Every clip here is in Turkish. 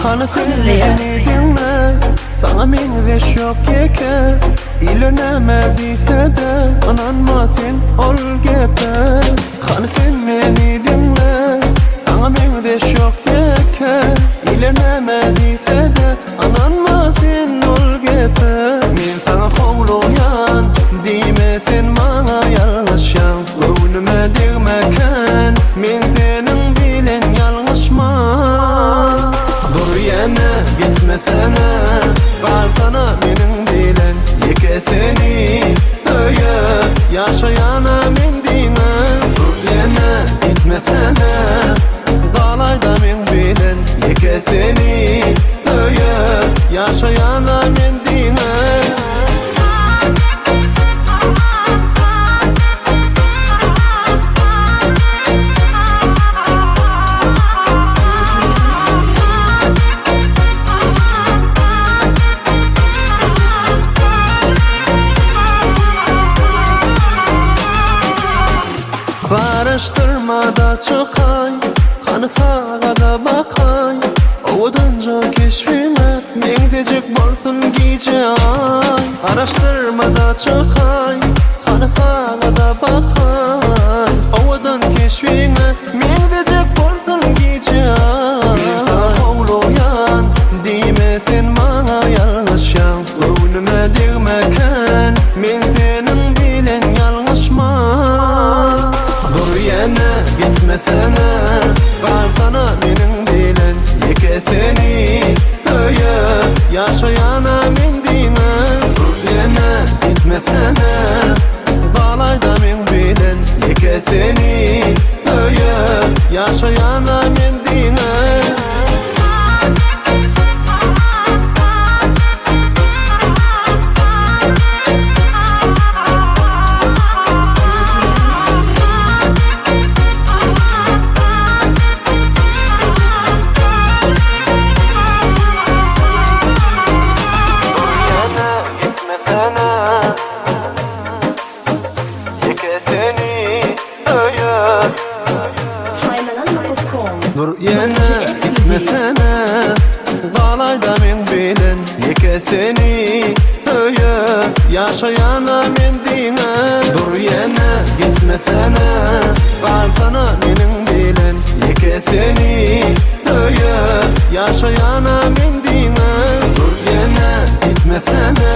Kanı seni dinle, sana mengde şok yeke. İlenemediyse de ananma sen ol gepe. Kanı sen beni dinle, sana mengde şok yeke. İlenemediyse de ananma sen ol gepe. Men sana kovluyan, dime sen bana yanlışan. Önüme dirmeken, men senin bilen yanlışman. Dur yana gitmesene, kalsana benim bilen. Yeke seni söyle, yaşayana men dine. Dur yana gitmesene, dalayda men bilen. Yeke seni söyle, yaşayana men dine. Barıştırmada çıkay, kanı sağa da bakay. Ovadanca keşfime, mengdecek bolsun gece ay. Araştırmada çıkay, kanı sağa da bakay. Ovadan keşfime, mengdecek bolsun gece ay. Men sana kovluyan, dime sen bana yanlışan. Önüme dirmeken, men senin bilen yanlışman. Dur yana gitmesene, kalsana benim bilen. Yeke seni söyle, yaşayana men dine. Dur yana gitmesene, dalayda men bilen. Yeke seni söyle, yaşayana men dine. Dur yana gitmesene, dalayda men bilen. Yeke seni söyle, yaşayana men dine. Dur yana gitmesene, kalsana benim bilen. Yeke seni söyle, yaşayana men dine. Dur yana gitmesene,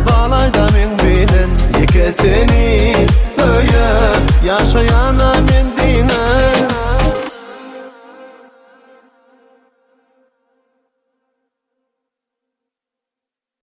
dalayda men bilen. Yeke seni söyle, yaşayana